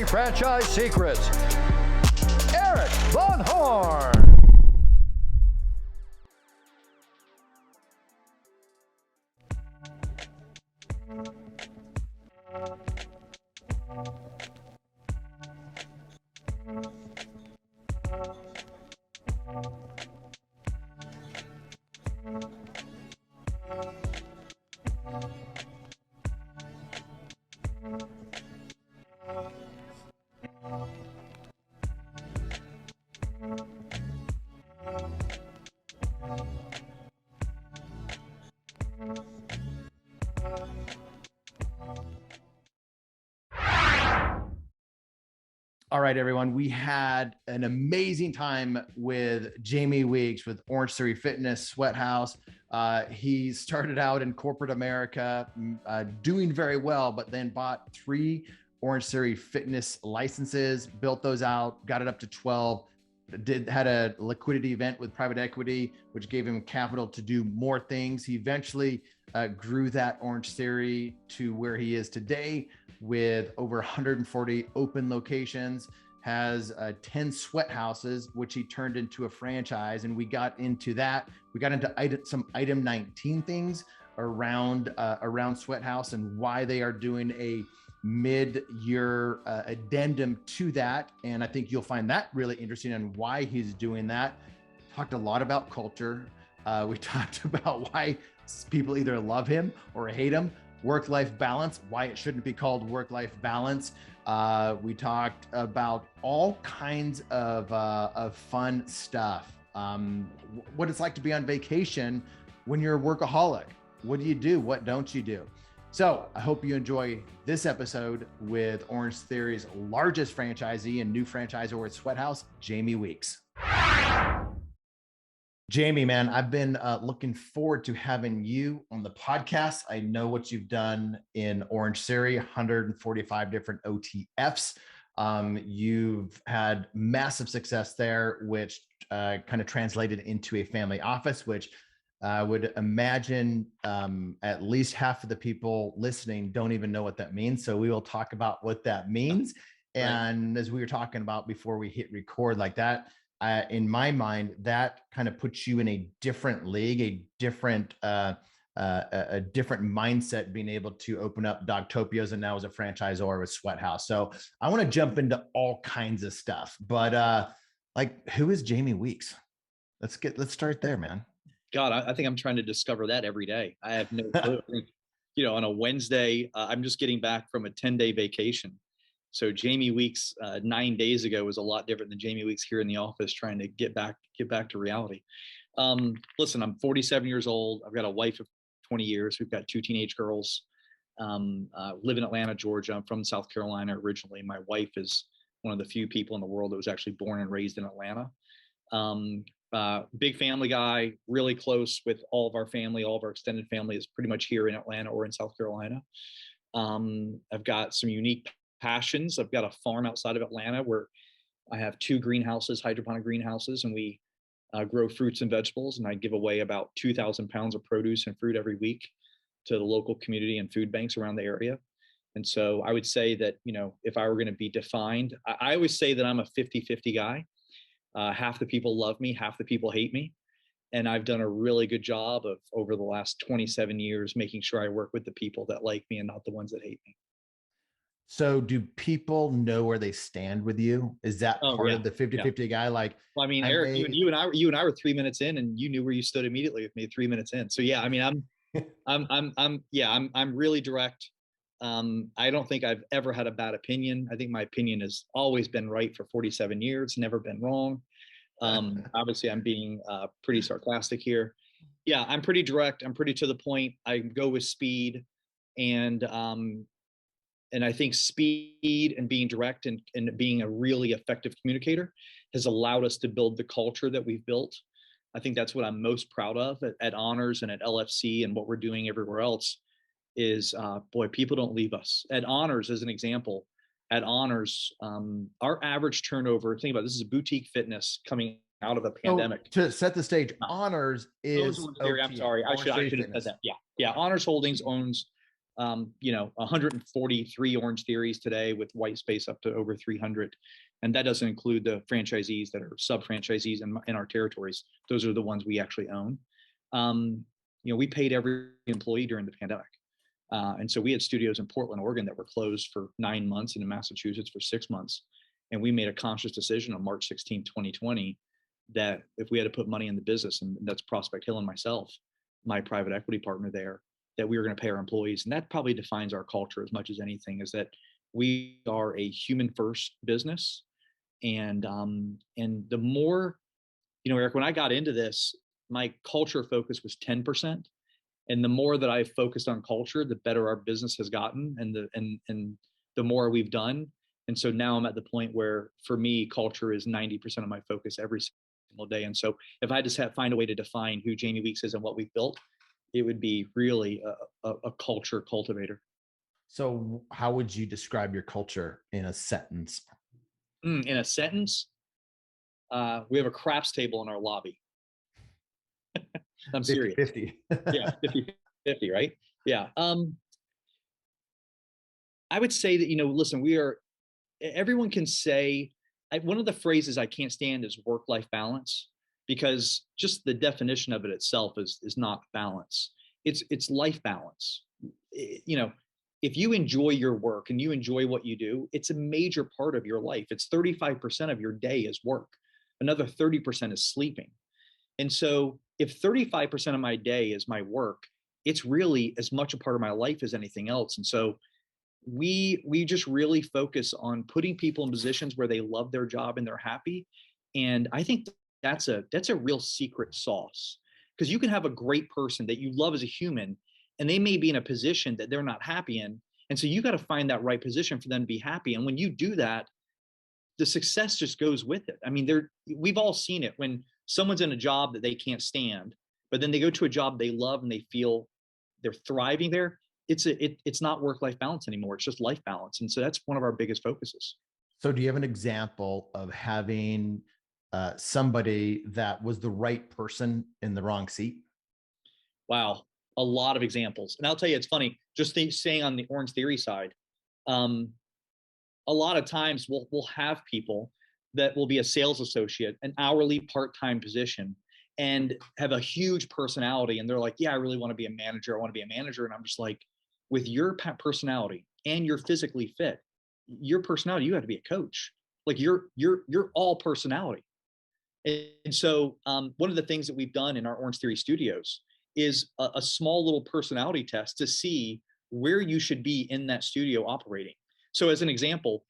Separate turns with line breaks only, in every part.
franchise secrets, Erik Von Horn. All right, everyone. We had an amazing time with Jamie Weeks with Orange Theory Fitness, SweatHouz. He started out in corporate America, doing very well, but then bought 3 Orange Theory Fitness licenses, built those out, got it up to 12, had a liquidity event with private equity, which gave him capital to do more things. He eventually grew that Orange Theory to where he is today, with over 140 open locations, has 10 sweat houses, which he turned into a franchise. And we got into that. We got into some item 19 things around SweatHouz and why they are doing a mid-year addendum to that. And I think you'll find that really interesting and why he's doing that. Talked a lot about culture. We talked about why people either love him or hate him. Work-life balance, why it shouldn't be called work-life balance. We talked about all kinds of fun stuff. What it's like to be on vacation when you're a workaholic. What do you do? What don't you do? So I hope you enjoy this episode with Orange Theory's largest franchisee and new franchisor with SweatHouz, Jamie Weeks. Jamie, man, I've been looking forward to having you on the podcast. I know what you've done in Orange Theory, 145 different OTFs. You've had massive success there, which kind of translated into a family office, which I would imagine at least half of the people listening don't even know what that means. So we will talk about what that means. Right. And as we were talking about before we hit record like that, in my mind, that kind of puts you in a different league, a different mindset, being able to open up Dogtopias and now as a franchisor with SweatHouz. So I want to jump into all kinds of stuff, but like, who is Jamie Weeks? Let's start there, man.
God, I think I'm trying to discover that every day. I have no clue. On a Wednesday, I'm just getting back from a 10-day vacation. So Jamie Weeks 9 days ago was a lot different than Jamie Weeks here in the office trying to get back to reality. Listen, I'm 47 years old. I've got a wife of 20 years. We've got 2 teenage girls. Live in Atlanta, Georgia. I'm from South Carolina originally. My wife is one of the few people in the world that was actually born and raised in Atlanta. Big family guy, really close with all of our family. All of our extended family is pretty much here in Atlanta or in South Carolina. I've got some unique passions. I've got a farm outside of Atlanta where I have 2 greenhouses, hydroponic greenhouses, and we grow fruits and vegetables. And I give away about 2,000 pounds of produce and fruit every week to the local community and food banks around the area. And so I would say that, if I were going to be defined, I always say that I'm a 50-50 guy. Half the people love me, half the people hate me. And I've done a really good job of, over the last 27 years, making sure I work with the people that like me and not the ones that hate me.
So do people know where they stand with you? Is that part of the 50-50 guy? Like,
well, I mean, Erik, you and I were 3 minutes in, and you knew where you stood immediately with me 3 minutes in. So yeah, I mean, I'm really direct. I don't think I've ever had a bad opinion. I think my opinion has always been right for 47 years, never been wrong. Obviously I'm being pretty sarcastic here. Yeah, I'm pretty direct. I'm pretty to the point. I go with speed, and I think speed and being direct and being a really effective communicator has allowed us to build the culture that we've built. I think that's what I'm most proud of at Honors and at LFC and what we're doing everywhere else is, people don't leave us. At Honors, as an example, at Honors, our average turnover, think about it, this is a boutique fitness coming out of a pandemic.
So to set the stage, Honors is
I'm sorry, I should have said that. Yeah. Honors Holdings owns 143 Orange Theories today with white space up to over 300. And that doesn't include the franchisees that are sub-franchisees in our territories. Those are the ones we actually own. We paid every employee during the pandemic. And so we had studios in Portland, Oregon that were closed for 9 months and in Massachusetts for 6 months. And we made a conscious decision on March 16, 2020, that if we had to put money in the business, and that's Prospect Hill and myself, my private equity partner there, that we were going to pay our employees. And that probably defines our culture as much as anything, is that we are a human first business. And the more, Erik, when I got into this, my culture focus was 10%. And the more that I've focused on culture, the better our business has gotten, and the more we've done. And so now I'm at the point where, for me, culture is 90% of my focus every single day. And so if I just find a way to define who Jamie Weeks is and what we've built, it would be really a culture cultivator.
So how would you describe your culture in a sentence?
In a sentence, we have a craps table in our lobby. I'm serious.
50-50.
Yeah, 50-50, right? Yeah. I would say that, listen, everyone can say, one of the phrases I can't stand is work-life balance, because just the definition of it itself is not balance. It's life balance. If you enjoy your work and you enjoy what you do, it's a major part of your life. It's 35% of your day is work. Another 30% is sleeping. And so if 35% of my day is my work, it's really as much a part of my life as anything else. And so we just really focus on putting people in positions where they love their job and they're happy. And I think that's a real secret sauce, because you can have a great person that you love as a human, and they may be in a position that they're not happy in. And so you got to find that right position for them to be happy. And when you do that, the success just goes with it. I mean, we've all seen it when someone's in a job that they can't stand, but then they go to a job they love and they feel they're thriving there. It's not work-life balance anymore. It's just life balance. And so that's one of our biggest focuses.
So do you have an example of having somebody that was the right person in the wrong seat?
Wow. A lot of examples. And I'll tell you, it's funny, just saying on the Orange Theory side, a lot of times we'll have people that will be a sales associate, an hourly part-time position, and have a huge personality. And they're like, yeah, I really want to be a manager. I want to be a manager. And I'm just like, with your personality, and you're physically fit, your personality, you have to be a coach. Like you're all personality. And so one of the things that we've done in our Orange Theory studios is a small little personality test to see where you should be in that studio operating. So as an example,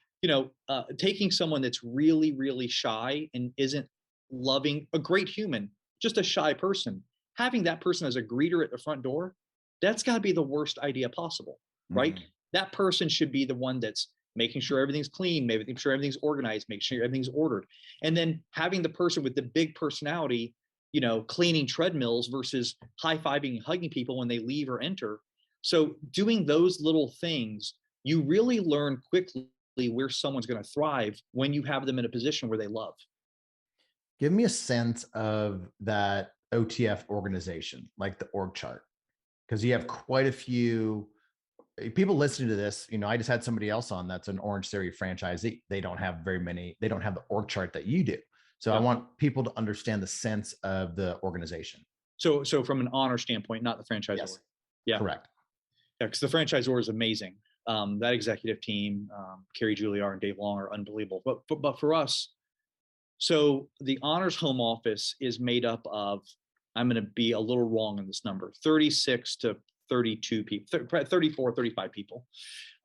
taking someone that's really, really shy and isn't loving, a great human, just a shy person, having that person as a greeter at the front door, that's got to be the worst idea possible, right? Mm-hmm. That person should be the one that's making sure everything's clean, making sure everything's organized, making sure everything's ordered. And then having the person with the big personality, cleaning treadmills versus high-fiving and hugging people when they leave or enter. So doing those little things, you really learn quickly where someone's going to thrive when you have them in a position where they love.
Give me a sense of that OTF organization, like the org chart, because you have quite a few people listening to this. I just had somebody else on that's an Orange Theory franchisee. They don't have they don't have the org chart that you do. So I want people to understand the sense of the organization.
So from an honor standpoint, not the franchisor.
Yes.
Yeah.
Correct.
Yeah, because the franchisor is amazing. That executive team, Carrie Juilliard and Dave Long, are unbelievable. But for us, so the honors home office is made up of, I'm going to be a little wrong in this number, 36 to 32 people, 34, 35 people,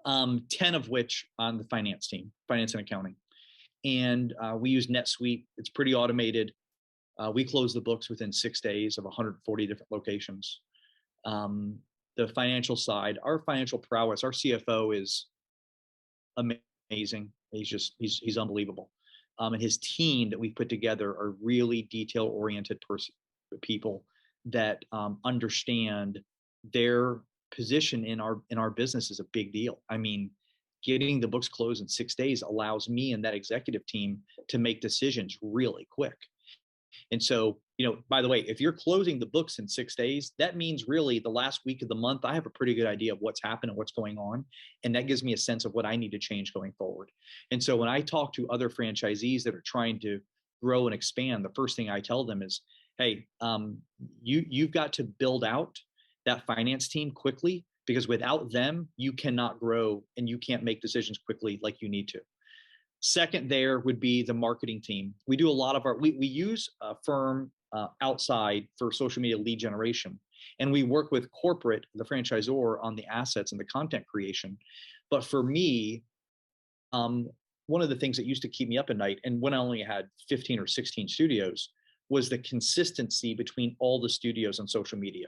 10 of which on the finance team, finance and accounting. And we use NetSuite. It's pretty automated. We close the books within 6 days of 140 different locations. The financial side, our financial prowess, our CFO is amazing. He's unbelievable. And his team that we put together are really detail-oriented people that understand their position in our business is a big deal. I mean, getting the books closed in 6 days allows me and that executive team to make decisions really quick. And so By the way, if you're closing the books in 6 days, that means really the last week of the month, I have a pretty good idea of what's happened and what's going on. And that gives me a sense of what I need to change going forward. And so when I talk to other franchisees that are trying to grow and expand, the first thing I tell them is, hey, you've got to build out that finance team quickly, because without them, you cannot grow and you can't make decisions quickly like you need to. Second, there would be the marketing team. We do a lot of we use a firm outside for social media lead generation. And we work with corporate, the franchisor, on the assets and the content creation. But for me, one of the things that used to keep me up at night, and when I only had 15 or 16 studios, was the consistency between all the studios on social media.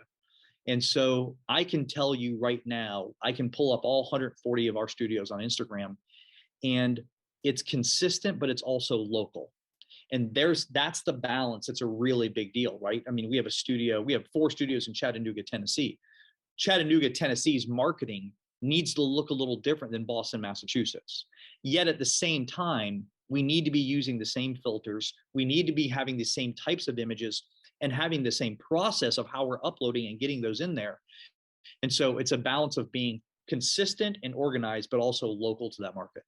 And so I can tell you right now, I can pull up all 140 of our studios on Instagram, and it's consistent, but it's also local. And that's the balance. It's a really big deal, right? I mean, we have 4 studios in Chattanooga, Tennessee. Chattanooga, Tennessee's marketing needs to look a little different than Boston, Massachusetts. Yet at the same time, we need to be using the same filters. We need to be having the same types of images and having the same process of how we're uploading and getting those in there. And so it's a balance of being consistent and organized, but also local to that market.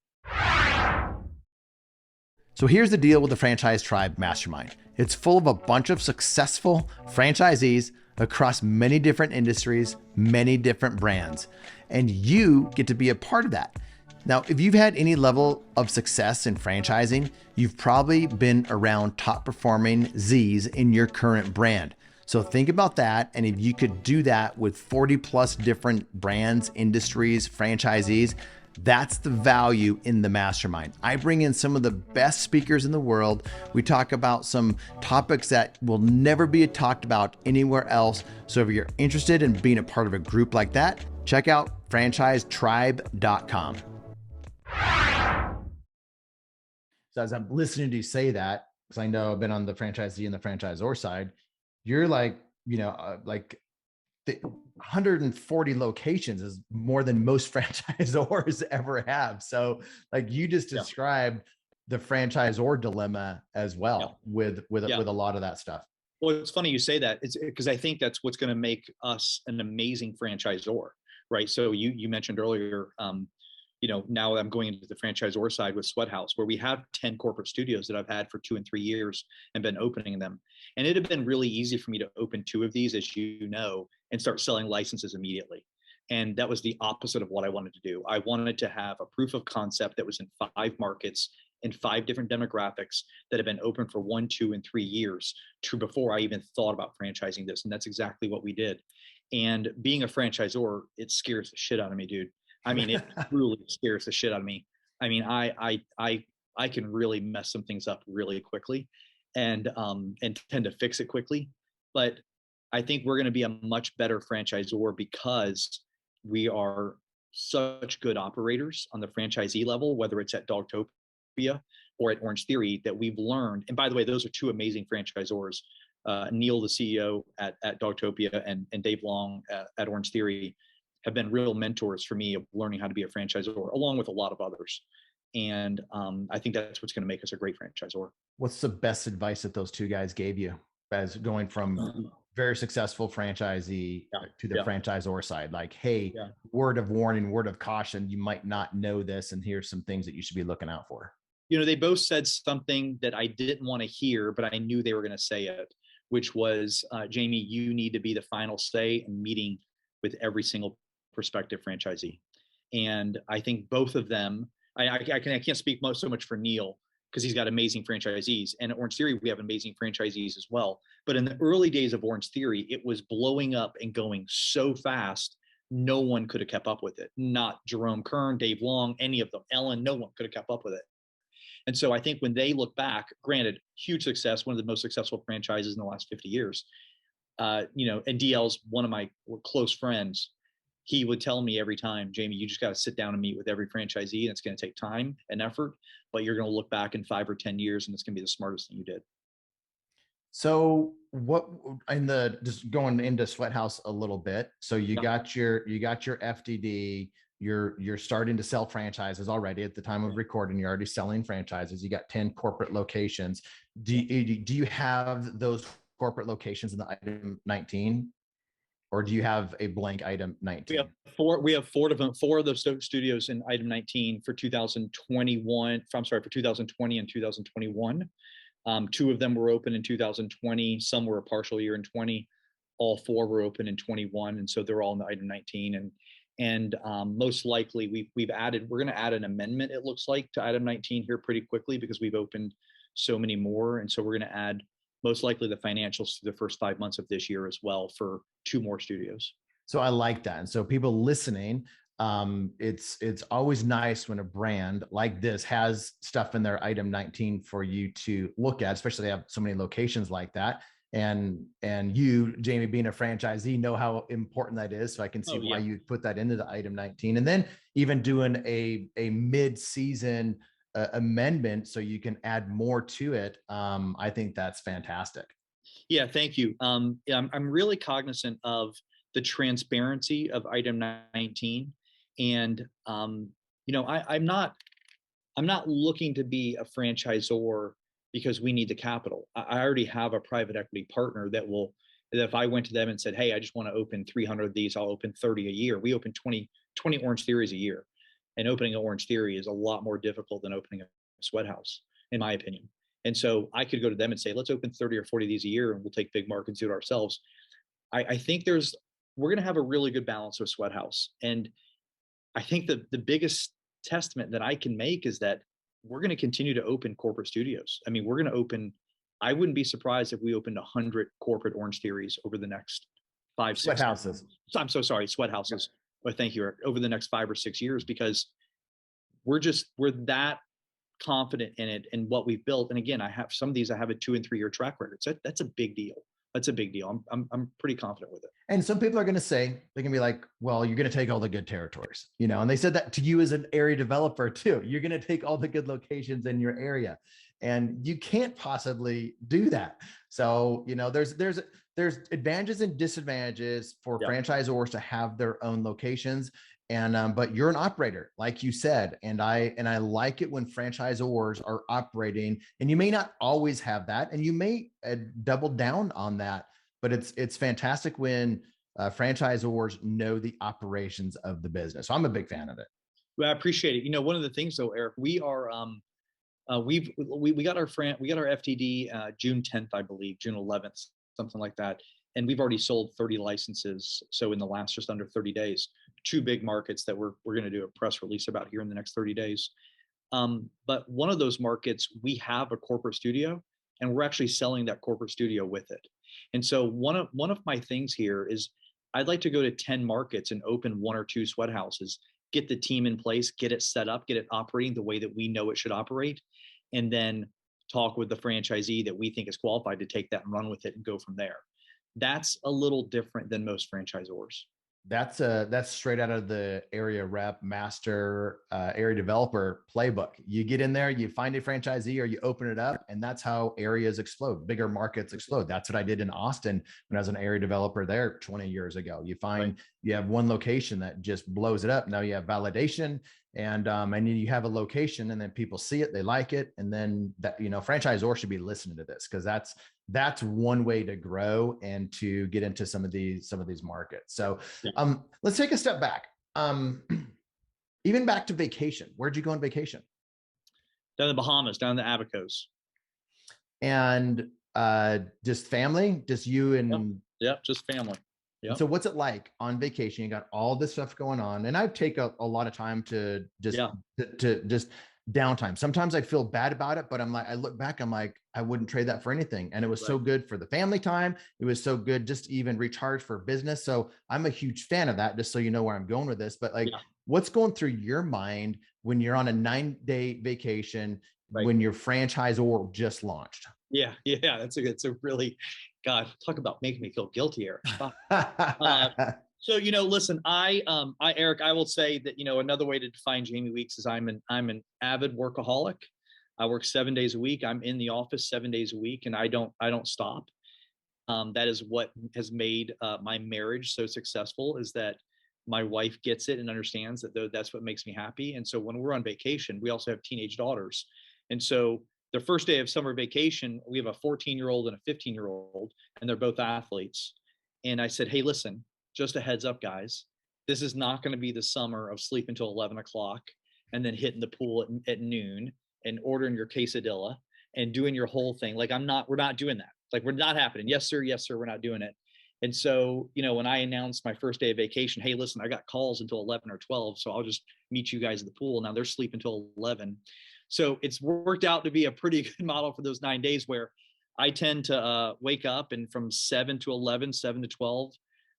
So here's the deal with the Franchise Tribe Mastermind. It's full of a bunch of successful franchisees across many different industries, many different brands, and you get to be a part of that. Now, if you've had any level of success in franchising, you've probably been around top performing Z's in your current brand. So think about that. And if you could do that with 40 plus different brands, industries, franchisees, that's the value in the mastermind. I bring in some of the best speakers in the world. We talk about some topics that will never be talked about anywhere else. So if you're interested in being a part of a group like that, check out franchisetribe.com. So as I'm listening to you say that, because I know I've been on the franchisee and the franchisor side, you're like, like the 140 locations is more than most franchisors ever have. So like you just described the franchisor dilemma as well with a lot of that stuff.
Well, it's funny you say that. It's because I think that's what's going to make us an amazing franchisor, right? So you mentioned earlier, now I'm going into the franchisor side with SweatHouz, where we have 10 corporate studios that I've had for 2 and 3 years and been opening them. And it had been really easy for me to open 2 of these, as you know, and start selling licenses immediately. And that was the opposite of what I wanted to do. I wanted to have a proof of concept that was in 5 markets in 5 different demographics that have been open for 1, 2, and 3 years before I even thought about franchising this. And that's exactly what we did. And being a franchisor, it scares the shit out of me, dude. I mean, it truly scares the shit out of me. I mean, I can really mess some things up really quickly and tend to fix it quickly. But I think we're going to be a much better franchisor because we are such good operators on the franchisee level, whether it's at Dogtopia or at Orange Theory, that we've learned. And by the way, those are 2 amazing franchisors, Neil, the CEO at Dogtopia, and Dave Long at Orange Theory, have been real mentors for me of learning how to be a franchisor, along with a lot of others. And I think that's what's going to make us a great franchisor.
What's the best advice that those 2 guys gave you as going from very successful franchisee to the franchisor side? Like, hey, word of warning, word of caution, you might not know this, and here's some things that you should be looking out for.
They both said something that I didn't want to hear, but I knew they were going to say it, which was, Jamie, you need to be the final say in meeting with every single prospective franchisee. And I think both of them, I can't speak so much for Neil because he's got amazing franchisees, and at Orange Theory we have amazing franchisees as well. But in the early days of Orange Theory, it was blowing up and going so fast, no one could have kept up with it. Not Jerome Kern, Dave Long, any of them, Ellen, no one could have kept up with it. And so I think when they look back, granted, huge success, one of the most successful franchises in the last 50 years, and DL's one of my close friends. He would tell me every time, Jamie, you just got to sit down and meet with every franchisee, and it's going to take time and effort, but you're going to look back in 5 or 10 years and it's going to be the smartest thing you did.
So just going into SweatHouz a little bit. So you got your FDD, you're starting to sell franchises already at the time of recording. You're already selling franchises. You got 10 corporate locations. Do you have those corporate locations in the item 19, or do you have a blank item 19?
We have four of those studios in item 19 for 2021. I'm sorry, for 2020 and 2021. Two of them were open in 2020. Some were a partial year in 20. All four were open in 21, and so they're all in the item 19. And most likely we're going to add an amendment, it looks like, to item 19 here pretty quickly, because we've opened so many more, and so we're going to add most likely the financials to the first 5 months of this year as well for 2 more studios.
So I like that. And so people listening, it's always nice when a brand like this has stuff in their item 19 for you to look at, especially they have so many locations like that. And you, Jamie, being a franchisee, know how important that is. So I can see why you put that into the item 19. And then even doing a mid-season amendment so you can add more to it. I think that's fantastic.
Yeah, thank you. I'm really cognizant of the transparency of item 19, and I'm not looking to be a franchisor because we need the capital. I already have a private equity partner that if I went to them and said, hey, I just want to open 300 of these, I'll open 30 a year. We open 20 Orange Theories a year. And opening an Orange Theory is a lot more difficult than opening a SweatHouz, in my opinion. And so I could go to them and say, let's open 30 or 40 of these a year, and we'll take big markets, do it ourselves. I think we're going to have a really good balance with SweatHouz. And I think the biggest testament that I can make is that we're going to continue to open corporate studios. I mean, I wouldn't be surprised if we opened 100 corporate Orange Theories over the next 5-6
SweatHouzes.
I'm so sorry, SweatHouzes. Well, thank you, Eric. Over the next 5 or 6 years, because we're that confident in it and what we've built. And again, I have some of these, I have a 2 and 3 year track record. So that's a big deal. That's a big deal. I'm pretty confident with it.
And some people are going to say, they're going to be like, well, you're going to take all the good territories, and they said that to you as an area developer too. You're going to take all the good locations in your area, and you can't possibly do that. So, there's advantages and disadvantages for franchisors to have their own locations. And, but you're an operator, like you said, and I like it when franchisors are operating, and you may not always have that, and you may double down on that, but it's fantastic when franchisors know the operations of the business. So I'm a big fan of it.
Well, I appreciate it. One of the things though, Eric, we are, we got our FTD June 10th, I believe, June 11th, something like that. And we've already sold 30 licenses. So in the last just under 30 days, 2 big markets that we're going to do a press release about here in the next 30 days. But one of those markets, we have a corporate studio, and we're actually selling that corporate studio with it. And so one of my things here is I'd like to go to 10 markets and open 1 or 2 SweatHouzes, get the team in place, get it set up, get it operating the way that we know it should operate, and then talk with the franchisee that we think is qualified to take that and run with it and go from there. That's a little different than most franchisors.
That's straight out of the area rep, master, area developer playbook. You get in there, you find a franchisee, or you open it up, and that's how areas explode. Bigger markets explode. That's what I did in Austin when I was an area developer there 20 years ago. You find you have one location that just blows it up. Now you have validation, and you have a location, and then people see it, they like it, and then that franchisor should be listening to this, because that's one way to grow and to get into some of these markets. So let's take a step back. Even back to vacation. Where'd you go on vacation?
Down in the Bahamas, down in the Abacos.
And just family, just you and
just family.
Yeah. So what's it like on vacation? You got all this stuff going on, and I take a lot of time to just downtime. Sometimes I feel bad about it, but I look back, I'm like, I wouldn't trade that for anything. And it was so good for the family time. It was so good just to even recharge for business. So I'm a huge fan of that, just so you know where I'm going with this. But what's going through your mind when you're on a 9-day vacation, when your franchisor just launched?
Yeah. It's a really, God, talk about making me feel guilty, Eric. So, listen, Eric, I will say that, another way to define Jamie Weeks is I'm an avid workaholic. I work 7 days a week. I'm in the office 7 days a week, and I don't stop. That is what has made my marriage so successful, is that my wife gets it and understands that that's what makes me happy. And so when we're on vacation, we also have teenage daughters. And so the first day of summer vacation, we have a 14-year-old and a 15-year-old, and they're both athletes. And I said, hey, listen, just a heads up, guys, this is not going to be the summer of sleep until 11 o'clock and then hitting the pool at noon and ordering your quesadilla and doing your whole thing. Like, we're not doing that. Like, we're not happening. Yes, sir. Yes, sir. We're not doing it. And so, when I announced my first day of vacation, hey, listen, I got calls until 11 or 12, so I'll just meet you guys at the pool. Now they're sleeping until 11. So it's worked out to be a pretty good model for those 9 days, where I tend to wake up, and from 7 to 11, 7 to 12,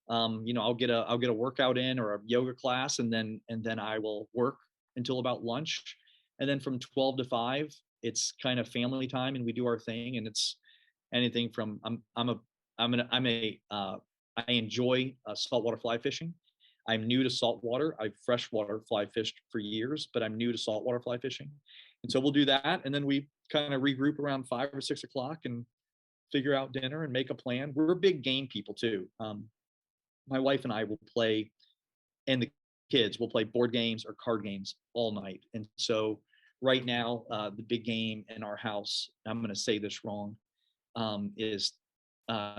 I'll get a workout in or a yoga class, and then I will work until about lunch. And then from 12 to 5, it's kind of family time, and we do our thing. And it's anything from I enjoy saltwater fly fishing. I'm new to saltwater. I've freshwater fly fished for years, but I'm new to saltwater fly fishing. And so we'll do that. And then we kind of regroup around 5 or 6 o'clock and figure out dinner and make a plan. We're big game people too. My wife and I will play, and the kids will play board games or card games all night. And so right now, the big game in our house, I'm going to say this wrong, is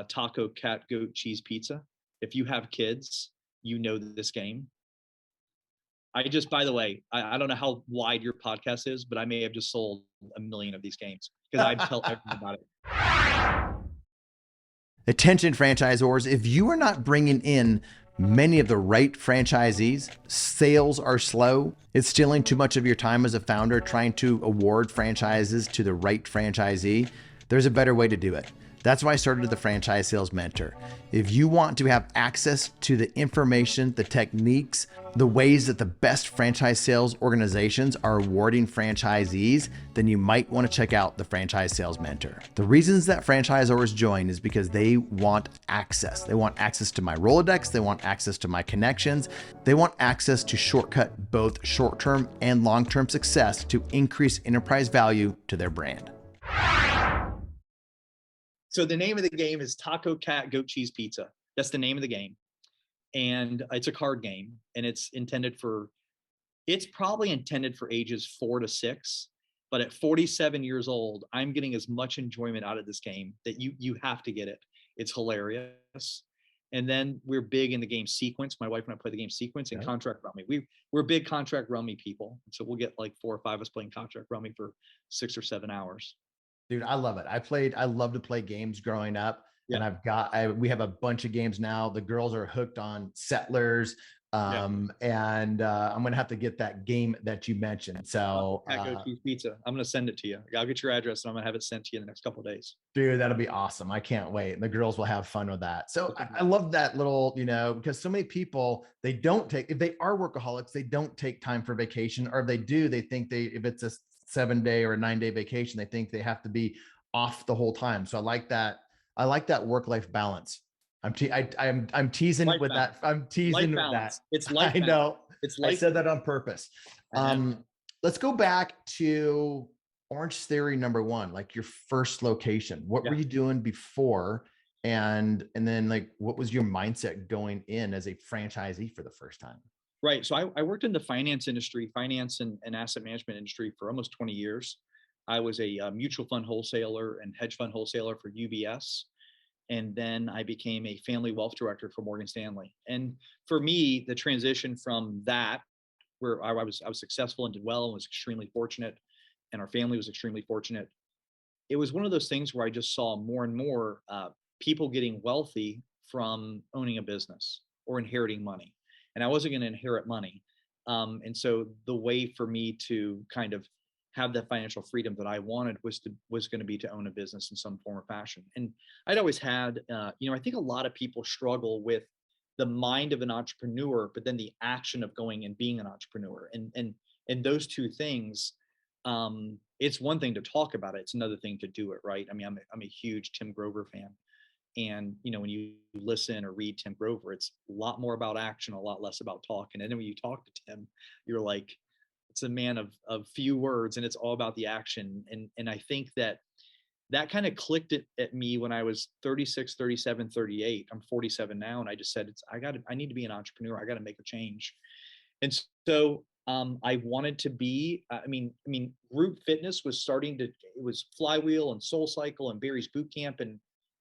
taco, cat, goat, cheese, pizza. If you have kids, you know this game. By the way, I don't know how wide your podcast is, but I may have just sold 1 million of these games because I tell everyone about it.
Attention franchisors, if you are not bringing in many of the right franchisees, sales are slow. It's stealing too much of your time as a founder trying to award franchises to the right franchisee. There's a better way to do it. That's why I started the Franchise Sales Mentor. If you want to have access to the information, the techniques, the ways that the best franchise sales organizations are awarding franchisees, then you might want to check out the Franchise Sales Mentor. The reasons that franchisors join is because they want access. They want access to my Rolodex. They want access to my connections. They want access to shortcut both short-term and long-term success to increase enterprise value to their brand.
So the name of the game is Taco, Cat, Goat, Cheese, Pizza. That's the name of the game. And it's a card game, and it's probably intended for ages 4 to 6. But at 47 years old, I'm getting as much enjoyment out of this game that you have to get it. It's hilarious. And then we're big in the game Sequence. My wife and I play the game Sequence and Contract Rummy. We're big Contract Rummy people. So we'll get like 4 or 5 of us playing Contract Rummy for 6 or 7 hours.
Dude, I love it. I love to play games growing up. Yeah. And we have a bunch of games now. The girls are hooked on Settlers. And I'm going to have to get that game that you mentioned. So
Taco, cheese, pizza. I'm going to send it to you. I'll get your address and I'm going to have it sent to you in the next couple of days.
Dude, that'll be awesome. I can't wait. And the girls will have fun with that. So I love that little, because so many people, if they are workaholics, they don't take time for vacation, or if they do, they think if it's a 7-day or a 9-day vacation, they think they have to be off the whole time. So I like that. I like that work-life balance. I'm teasing life with balance. That. I'm teasing with that.
It's life.
I know. It's life. I said that on purpose. Let's go back to Orange Theory number 1, like your first location. What were you doing before? And then like, what was your mindset going in as a franchisee for the first time?
Right. So I worked in the finance and asset management industry for almost 20 years. I was a mutual fund wholesaler and hedge fund wholesaler for UBS. And then I became a family wealth director for Morgan Stanley. And for me, the transition from that, where I was successful and did well and was extremely fortunate, and our family was extremely fortunate, it was one of those things where I just saw more and more people getting wealthy from owning a business or inheriting money. And I wasn't going to inherit money. And so the way for me to kind of have the financial freedom that I wanted was going to be to own a business in some form or fashion. And I'd always had, I think a lot of people struggle with the mind of an entrepreneur, but then the action of going and being an entrepreneur. And those two things, it's one thing to talk about it. It's another thing to do it, right? I mean, I'm a huge Tim Grover fan. And, when you listen or read Tim Grover, it's a lot more about action, a lot less about talking. And then when you talk to Tim, you're like, it's a man of few words, and it's all about the action. And I think that kind of clicked at me when I was 36, 37, 38. I'm 47 now. And I just said, I need to be an entrepreneur. I got to make a change. And so I wanted to be, group fitness was starting to, it was Flywheel and Soul Cycle and Barry's Boot Camp and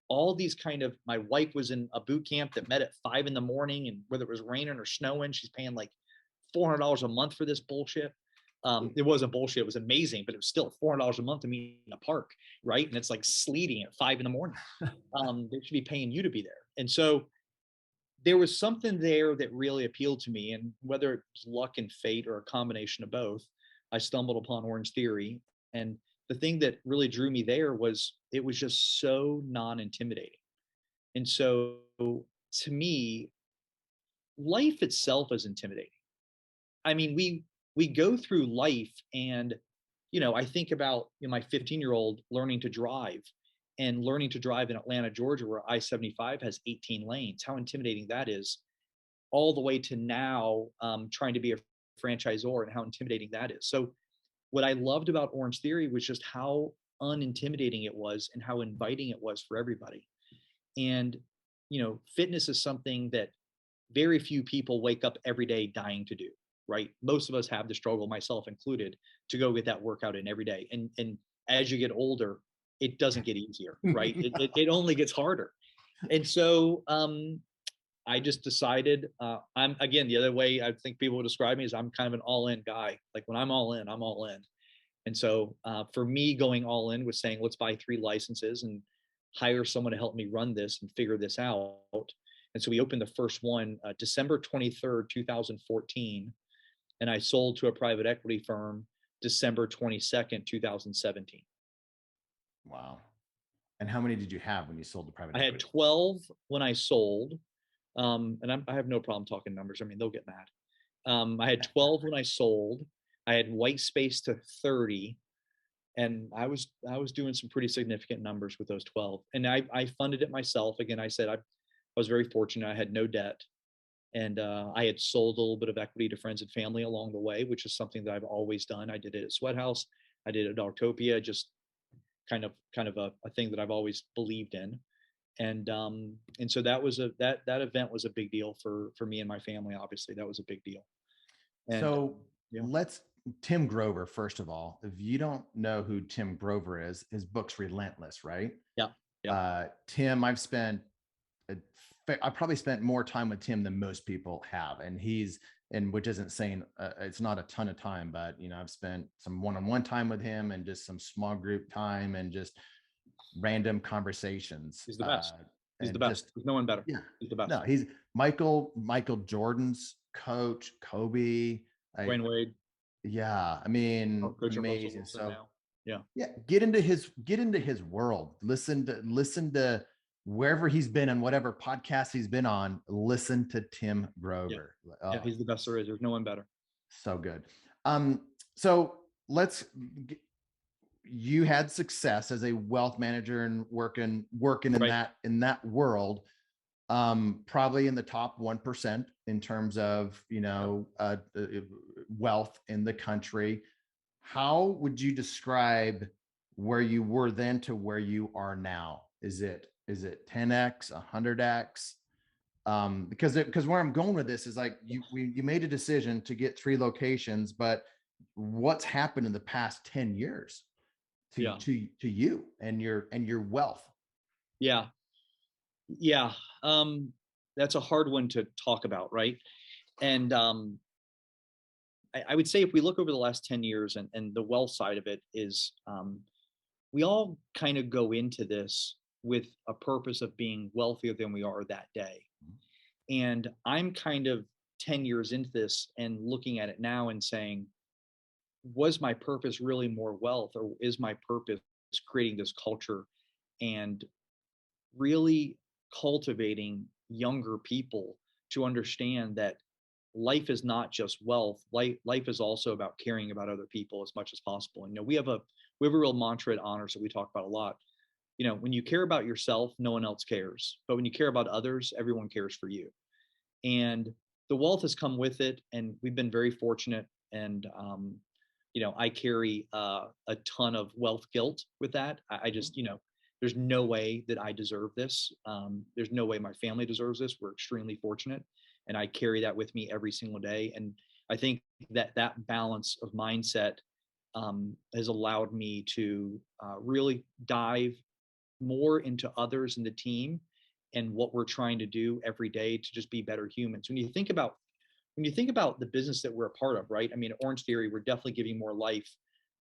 all these kind of, my wife was in a boot camp that met at 5 a.m. and whether it was raining or snowing, she's paying like $400 a month for this bullshit. It wasn't bullshit. It was amazing, but it was still $400 a month to meet in a park. Right. And it's like sleeting at 5 a.m. They should be paying you to be there. And so there was something there that really appealed to me. And whether it's luck and fate or a combination of both, I stumbled upon Orange Theory. And the thing that really drew me there was it was just so non-intimidating. And so to me, life itself is intimidating. I mean, we go through life and, I think about my 15-year-old learning to drive and learning to drive in Atlanta, Georgia, where I-75 has 18 lanes, how intimidating that is, all the way to now trying to be a franchisor and how intimidating that is. So what I loved about Orange Theory was just how unintimidating it was and how inviting it was for everybody. And, fitness is something that very few people wake up every day dying to do, right? Most of us have the struggle, myself included, to go get that workout in every day. And as you get older, it doesn't get easier, right? It only gets harder. And so I just decided, I'm, again, the other way I think people would describe me is I'm kind of an all-in guy. Like when I'm all in, I'm all in. And so for me, going all in was saying, let's buy 3 licenses and hire someone to help me run this and figure this out. And so we opened the first one December 23rd, 2014. And I sold to a private equity firm December 22nd, 2017.
Wow. And how many did you have when you sold to private
I
equity?
had 12 when I sold. I have no problem talking numbers. I mean, they'll get mad. I had 12 when I sold. I had white space to 30. And I was doing some pretty significant numbers with those 12. And I funded it myself. Again, I said I was very fortunate. I had no debt. And I had sold a little bit of equity to friends and family along the way, which is something that I've always done. I did it at SweatHouz. I did it at Darktopia, just kind of a thing that I've always believed in. And so that was that event was a big deal for me and my family. Obviously, that was a big deal. And
So
yeah.
Tim Grover, first of all, if you don't know who Tim Grover is, his book's Relentless, right?
Yeah. Yeah.
Tim, I probably spent more time with Tim than most people have. And which isn't saying it's not a ton of time, but I've spent some one-on-one time with him and just some small group time and just random conversations.
He's the best. He's the best.
Just,
There's no one better.
yeah,
He's the best.
no, he's Michael Jordan's coach, Kobe.
Dwayne Wade.
Yeah, I mean,
amazing.
So
yeah,
get into his world. Listen to wherever he's been and whatever podcast he's been on. Listen to Tim Grover.
Yeah, he's the best there is. There's no one better.
So good. So you had success as a wealth manager and working in that world. Probably in the top 1% in terms of, wealth in the country. How would you describe where you were then to where you are now? Is it 10x, 100x? Because where I'm going with this is like you made a decision to get 3 locations, but what's happened in the past 10 years to you and your wealth?
Yeah. That's a hard one to talk about, right? And I would say if we look over the last 10 years and the wealth side of it is, we all kind of go into this with a purpose of being wealthier than we are that day. And I'm kind of 10 years into this and looking at it now and saying, was my purpose really more wealth, or is my purpose creating this culture and really cultivating younger people to understand that life is not just wealth. Life is also about caring about other people as much as possible. And we have a real mantra at Honors that we talk about a lot. When you care about yourself, no one else cares. But when you care about others, everyone cares for you. And the wealth has come with it, and we've been very fortunate. And I carry a ton of wealth guilt with that. I just there's no way that I deserve this. There's no way my family deserves this. We're extremely fortunate. And I carry that with me every single day. And I think that that balance of mindset has allowed me to really dive more into others in the team and what we're trying to do every day to just be better humans. When you think about the business that we're a part of, right? I mean, at Orange Theory, we're definitely giving more life.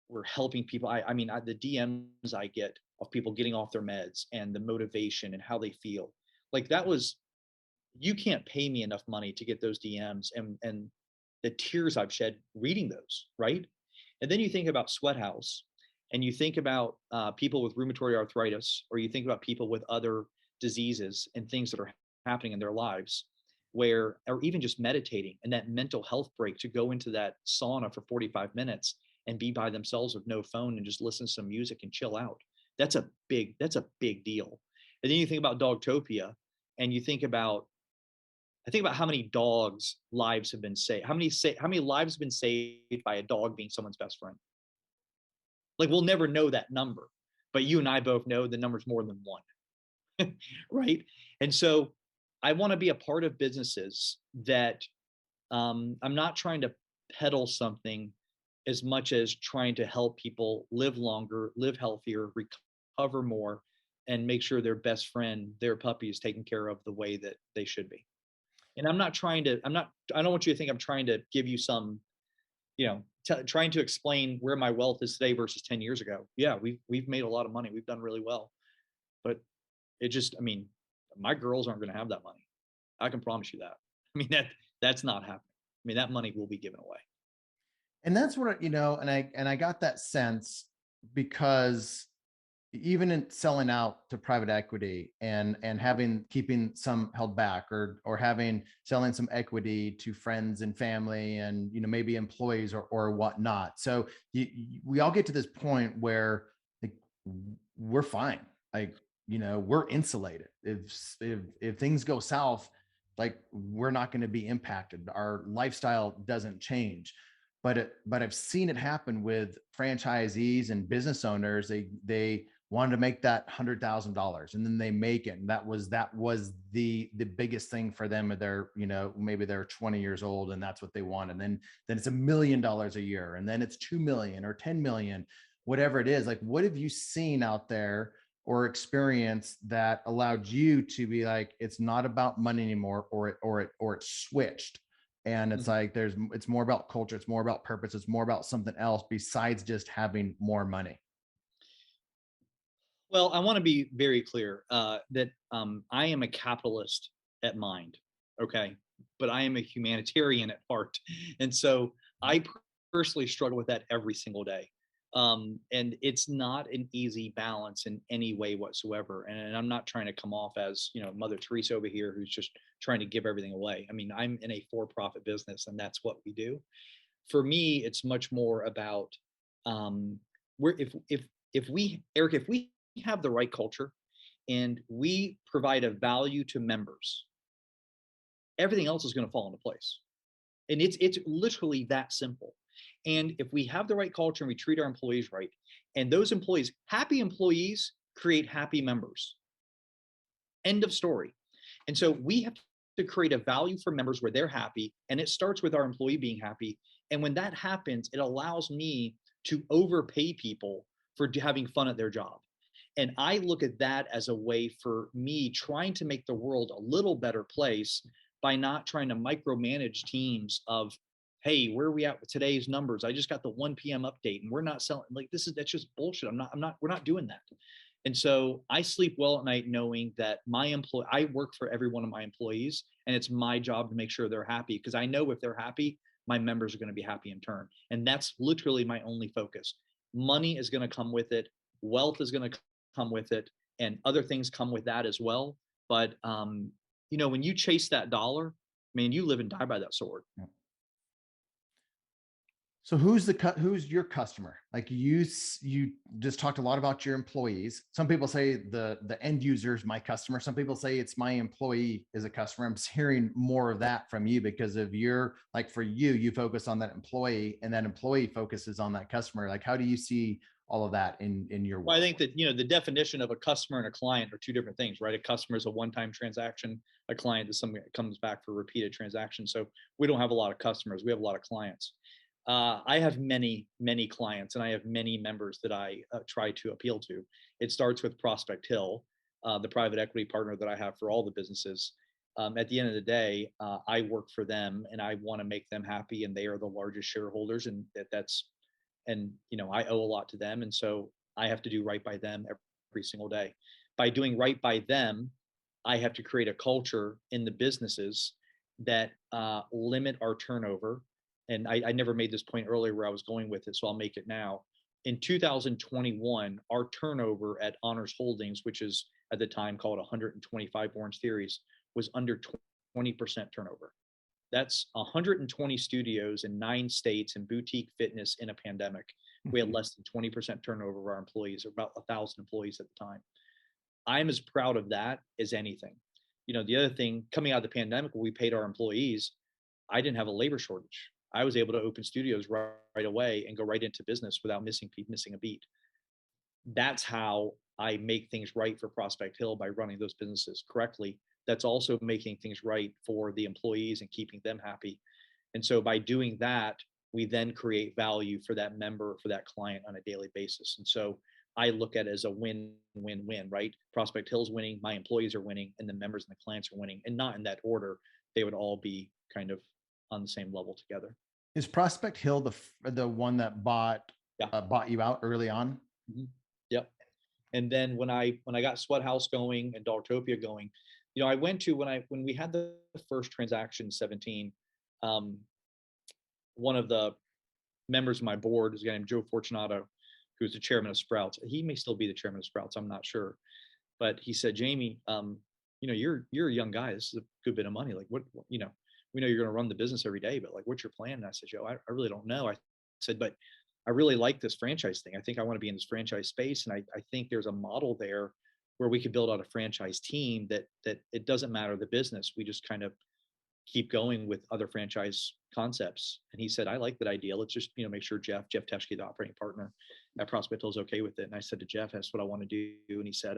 We're helping people. The DMs I get of people getting off their meds and the motivation and how they feel, like that was, you can't pay me enough money to get those DMs and the tears I've shed reading those, right? And then you think about SweatHouz, and you think about people with rheumatoid arthritis, or you think about people with other diseases and things that are happening in their lives, where, or even just meditating and that mental health break to go into that sauna for 45 minutes and be by themselves with no phone and just listen to some music and chill out. That's a big deal. And then you think about Dogtopia, and you think about, I think about how many dogs' lives have been saved. How many lives have been saved by a dog being someone's best friend? Like, we'll never know that number, but you and I both know the number's more than one, right? And so I want to be a part of businesses that I'm not trying to peddle something as much as trying to help people live longer, live healthier, recover more, and make sure their best friend, their puppy, is taken care of the way that they should be. And I don't want you to think I'm trying to give you some, trying to explain where my wealth is today versus 10 years ago. Yeah, we've made a lot of money. We've done really well. But my girls aren't going to have that money. I can promise you that. That's not happening. That money will be given away.
And that's what, and I got that sense, because even in selling out to private equity and keeping some held back, or selling some equity to friends and family and, maybe employees or whatnot. So we all get to this point where, like, we're fine. Like, we're insulated. If things go south, like, we're not going to be impacted. Our lifestyle doesn't change. But I've seen it happen with franchisees and business owners. They wanted to make that $100,000, and then they make it. And that was the biggest thing for them. They're, maybe they're 20 years old and that's what they want. And then it's $1 million a year, and then it's 2 million or 10 million, whatever it is. Like, what have you seen out there or experienced that allowed you to be like, it's not about money anymore, or it switched? And it's like, it's more about culture. It's more about purpose. It's more about something else besides just having more money.
Well, I want to be very clear that I am a capitalist at mind, okay? But I am a humanitarian at heart. And so I personally struggle with that every single day. And it's not an easy balance in any way whatsoever. And I'm not trying to come off as, Mother Teresa over here, who's just trying to give everything away. I'm in a for-profit business, and that's what we do. For me, it's much more about where if we, Erik, if we have the right culture and we provide a value to members, everything else is going to fall into place. And it's literally that simple. And if we have the right culture and we treat our employees right, and those employees, happy employees create happy members. End of story. And so we have to create a value for members where they're happy, and it starts with our employee being happy. And when that happens, it allows me to overpay people for having fun at their job. And I look at that as a way for me trying to make the world a little better place by not trying to micromanage teams of, hey, where are we at with today's numbers? I just got the 1 p.m. update and we're not selling. Like, that's just bullshit. We're not doing that. And so I sleep well at night knowing that I work for every one of my employees, and it's my job to make sure they're happy, because I know if they're happy, my members are going to be happy in turn. And that's literally my only focus. Money is going to come with it. Wealth is going to come with it, and other things come with that as well. But when you chase that dollar, you live and die by that sword.
Yeah. So who's your customer? Like, you just talked a lot about your employees. Some people say the end user is my customer. Some people say it's my employee is a customer. I'm hearing more of that from you because of for you focus on that employee, and that employee focuses on that customer. Like, how do you see all of that in your world?
Well, I think that, the definition of a customer and a client are two different things, right? A customer is a one-time transaction. A client is something that comes back for repeated transactions. So we don't have a lot of customers. We have a lot of clients. I have many, many clients, and I have many members that I try to appeal to. It starts with Prospect Hill, the private equity partner that I have for all the businesses. At the end of the day, I work for them, and I want to make them happy, and they are the largest shareholders, and I owe a lot to them, and so I have to do right by them every single day. By doing right by them, I have to create a culture in the businesses that limit our turnover. And I never made this point earlier where I was going with it, so I'll make it now. In 2021, our turnover at Honors Holdings, which is at the time called 125 Orange Theories, was under 20% turnover. That's 120 studios in 9 states and boutique fitness in a pandemic. We had less than 20% turnover of our employees, or about 1,000 employees at the time. I'm as proud of that as anything. The other thing, coming out of the pandemic, when we paid our employees, I didn't have a labor shortage. I was able to open studios right away and go right into business without missing a beat. That's how I make things right for Prospect Hill, by running those businesses correctly. That's also making things right for the employees and keeping them happy. And so by doing that, we then create value for that member, for that client on a daily basis. And so I look at it as a win-win-win, right? Prospect Hill's winning, my employees are winning, and the members and the clients are winning. And not in that order. They would all be kind of on the same level together.
Is Prospect Hill the one that bought you out early on?
Mm-hmm. Yep. And then when I got SweatHouz going and Dollartopia going, I went to, when we had the first transaction in 17, one of the members of my board is a guy named Joe Fortunato, who's the chairman of Sprouts. He may still be the chairman of Sprouts, I'm not sure. But he said, Jamie, you're a young guy. This is a good bit of money. Like, what we know you're going to run the business every day, but like, what's your plan? And I said, Joe, I really don't know. I said, but I really like this franchise thing. I think I want to be in this franchise space. And I think there's a model there where we could build out a franchise team that it doesn't matter the business. We just kind of keep going with other franchise concepts. And he said, I like that idea. Let's just, make sure Jeff Teschke, the operating partner at Prospect Hill, is okay with it. And I said to Jeff, that's what I want to do. And he said,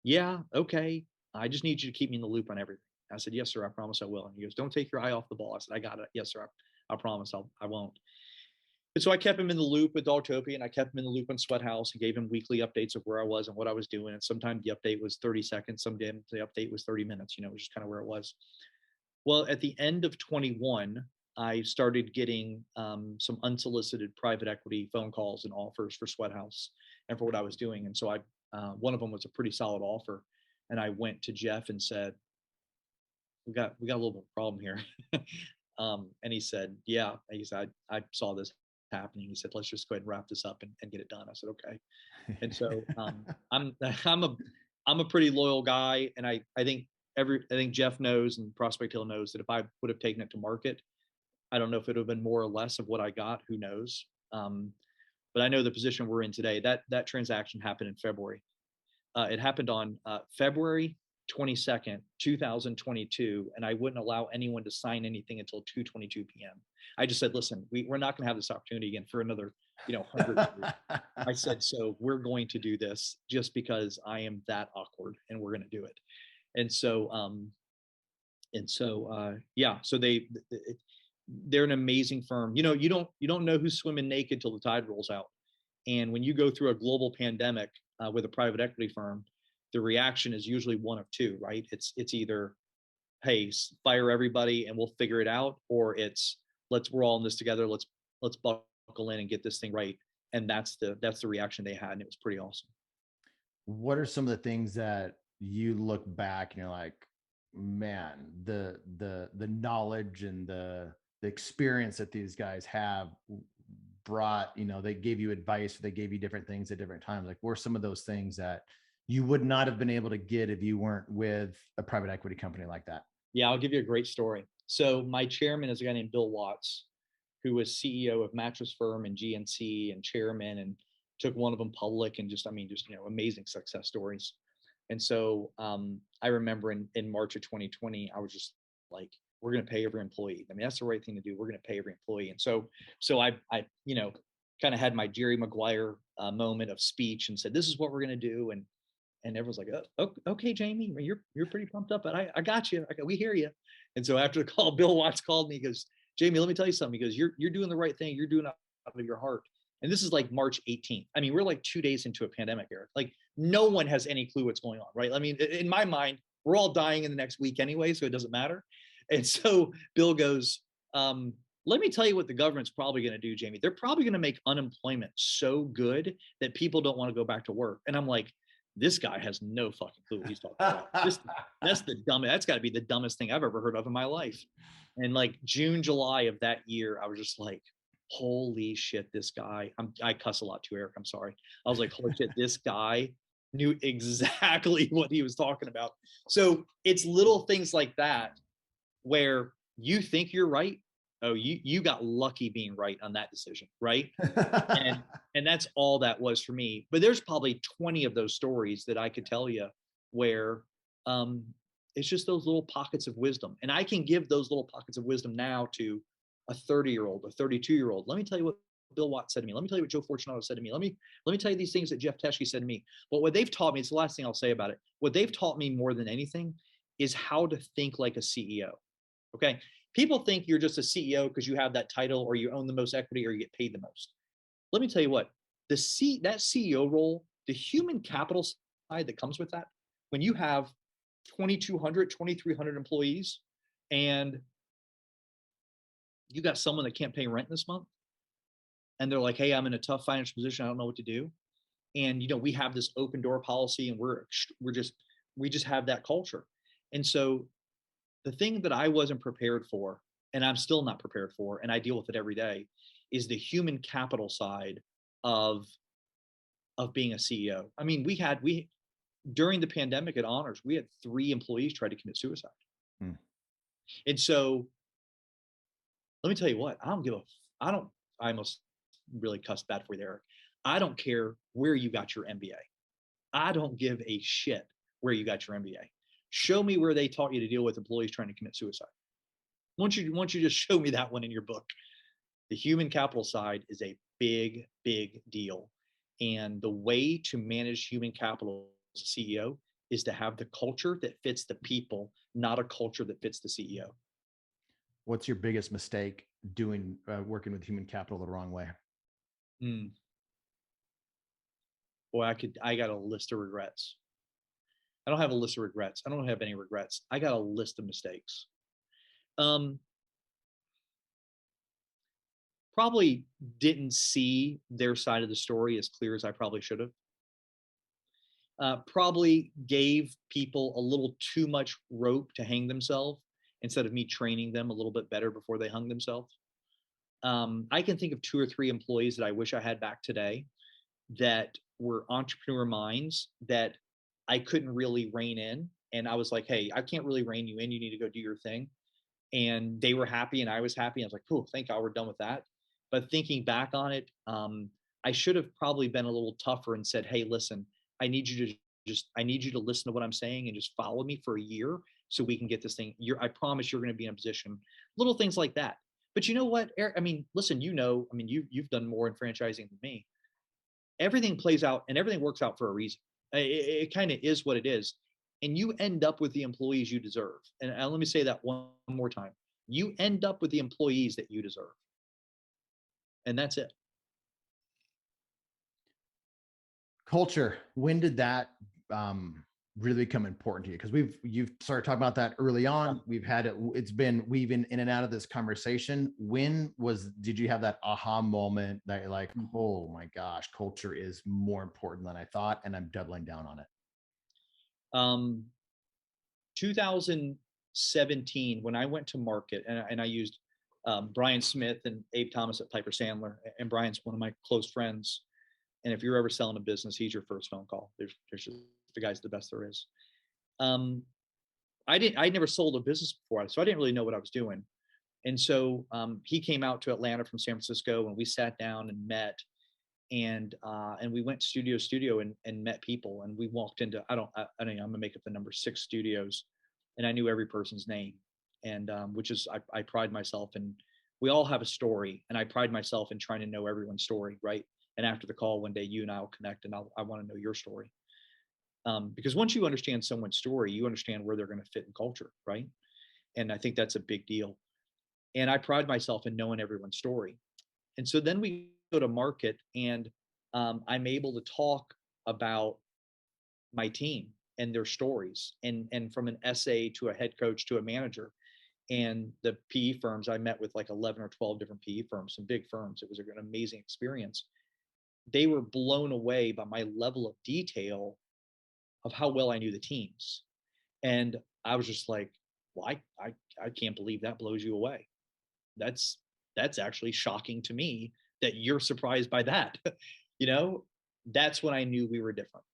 yeah, okay. I just need you to keep me in the loop on everything. I said, yes, sir. I promise I will. And he goes, don't take your eye off the ball. I said, I got it. Yes, sir. I promise I won't. And so I kept him in the loop with Dollartopia, and I kept him in the loop on SweatHouz, and gave him weekly updates of where I was and what I was doing. And sometimes the update was 30 seconds. Sometimes the update was 30 minutes, it was just kind of where it was. Well, at the end of 21, I started getting some unsolicited private equity phone calls and offers for SweatHouz and for what I was doing. And so one of them was a pretty solid offer. And I went to Jeff and said, we got a little bit of a problem here. And he said, yeah. He said, I saw this happening. He said, let's just go ahead and wrap this up and get it done. I said, okay. And so I'm a pretty loyal guy. And I think Jeff knows, and Prospect Hill knows, that if I would have taken it to market, I don't know if it would have been more or less of what I got, who knows. But I know the position we're in today. That transaction happened in February. It happened on February 22nd, 2022, and I wouldn't allow anyone to sign anything until 2:22 p.m. I just said, listen, we're not going to have this opportunity again for another, 100 years. I said, so we're going to do this just because I am that awkward, and we're going to do it. And so, yeah. So they're an amazing firm. You don't know who's swimming naked till the tide rolls out. And when you go through a global pandemic with a private equity firm, the reaction is usually one of two, right? It's either, hey, fire everybody and we'll figure it out, or it's we're all in this together. Let's buckle in and get this thing right. And that's the reaction they had, and it was pretty awesome.
What are some of the things that you look back and you're like, man, the knowledge and the experience that these guys have brought, they gave you advice, they gave you different things at different times. Like, what are some of those things that you would not have been able to get if you weren't with a private equity company like that?
Yeah, I'll give you a great story. So my chairman is a guy named Bill Watts, who was CEO of Mattress Firm and GNC and chairman, and took one of them public, and just amazing success stories. And so I remember in March of 2020, I was just like, we're going to pay every employee. I mean, that's the right thing to do. We're going to pay every employee. And so I kind of had my Jerry Maguire moment of speech and said, "This is what we're going to do." And everyone's like, "Oh, okay, Jamie, you're pretty pumped up, but I got you. We hear you." And so after the call, Bill Watts called me. He goes, "Jamie, let me tell you something." He goes, "You're doing the right thing. You're doing it out of your heart." And this is like March 18th. I mean, we're like 2 days into a pandemic, Eric. Like no one has any clue what's going on, right? I mean, in my mind, we're all dying in the next week anyway, so it doesn't matter. And so Bill goes, "Let me tell you what the government's probably going to do, Jamie. They're probably going to make unemployment so good that people don't want to go back to work." And I'm like, this guy has no fucking clue what he's talking about. That's the dumbest. That's got to be the dumbest thing I've ever heard of in my life. And like June, July of that year, I was just like, holy shit, this guy. I cuss a lot too, Eric. I'm sorry. I was like, holy shit, this guy knew exactly what he was talking about. So it's little things like that where you think you're right. Oh, you got lucky being right on that decision, right? And that's all that was for me. But there's probably 20 of those stories that I could tell you where it's just those little pockets of wisdom. And I can give those little pockets of wisdom now to a 30-year-old, a 32-year-old. Let me tell you what Bill Watts said to me. Let me tell you what Joe Fortunato said to me. Let me tell you these things that Jeff Teske said to me. But what they've taught me, it's the last thing I'll say about it. What they've taught me more than anything is how to think like a CEO. Okay. People think you're just a CEO because you have that title or you own the most equity or you get paid the most. Let me tell you what, that CEO role, the human capital side that comes with that, when you have 2,200, 2,300 employees and you got someone that can't pay rent this month and they're like, "Hey, I'm in a tough financial position. I don't know what to do." And, we have this open door policy and we just have that culture. And so the thing that I wasn't prepared for, and I'm still not prepared for, and I deal with it every day, is the human capital side of being a CEO. I mean, we during the pandemic at Honors, we had 3 employees try to commit suicide. And so let me tell you what, I almost really cussed bad for you there. I don't care where you got your MBA. I don't give a shit where you got your MBA. Show me where they taught you to deal with employees trying to commit suicide. Once you just show me that one in your book. The human capital side is a big, big deal. And the way to manage human capital as a CEO is to have the culture that fits the people, not a culture that fits the CEO.
What's your biggest mistake doing working with human capital the wrong way?
Boy, I got a list of regrets. I don't have a list of regrets. I don't have any regrets. I got a list of mistakes. Probably didn't see their side of the story as clear as I probably should have. Probably gave people a little too much rope to hang themselves instead of me training them a little bit better before they hung themselves. I can think of 2 or 3 employees that I wish I had back today that were entrepreneur minds that I couldn't really rein in. And I was like, "Hey, I can't really rein you in. You need to go do your thing." And they were happy and I was happy. I was like, "Cool, thank God we're done with that." But thinking back on it, I should have probably been a little tougher and said, "Hey, listen, I need you to listen to what I'm saying and just follow me for a year so we can get this thing. I promise you're going to be in a position." Little things like that. But you know what, Eric? I mean, listen, you've done more in franchising than me. Everything plays out and everything works out for a reason. It kind of is what it is. And you end up with the employees you deserve. And let me say that one more time. You end up with the employees that you deserve. And that's it.
Culture. When did that really become important to you? Because you've started talking about that early on. We've had it. It's been weaving in and out of this conversation. Did you have that aha moment that you're like, "Oh my gosh, culture is more important than I thought, and I'm doubling down on it"?
2017, when I went to market and I used Brian Smith and Abe Thomas at Piper Sandler, and Brian's one of my close friends. And if you're ever selling a business, he's your first phone call. There's just the guy's the best there is. I never sold a business before, so I didn't really know what I was doing. And so he came out to Atlanta from San Francisco, and we sat down and met, and we went studio and met people, and we walked into I don't know, I'm gonna make up the number, 6 studios, and I knew every person's name, and which is I pride myself, and we all have a story, and I pride myself in trying to know everyone's story, right? And after the call one day, you and I will connect, and I want to know your story. Because once you understand someone's story, you understand where they're going to fit in culture, right? And I think that's a big deal. And I pride myself in knowing everyone's story. And so then we go to market, and I'm able to talk about my team and their stories, and from an SA to a head coach to a manager. And the PE firms, I met with like 11 or 12 different PE firms, some big firms. It was an amazing experience. They were blown away by my level of detail of how well I knew the teams. And I was just like, well, I can't believe that blows you away. That's actually shocking to me that you're surprised by that. You know, that's when I knew we were different.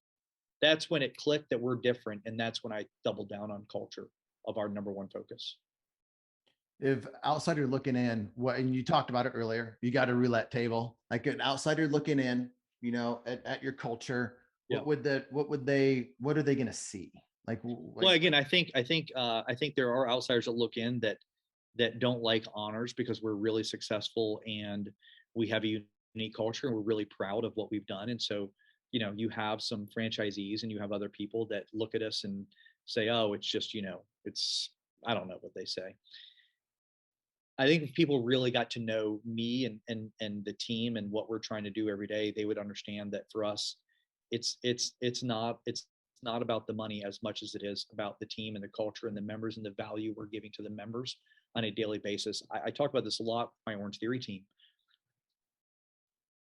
That's when it clicked that we're different. And that's when I doubled down on culture of our number one focus.
If outsider looking in, what, and you talked about it earlier, you got a roulette table, like an outsider looking in, you know, at your culture,
Yeah.
what are they going to see?
Well, again, I think there are outsiders that look in that don't like honors because we're really successful and we have a unique culture and we're really proud of what we've done. And so, you know, you have some franchisees and you have other people that look at us and say, oh, it's just, you know, it's, I don't know what they say. I think if people really got to know me and the team and what we're trying to do every day, they would understand that for us, it's not about the money as much as it is about the team and the culture and the members and the value we're giving to the members on a daily basis. I talk about this a lot with my Orange Theory team.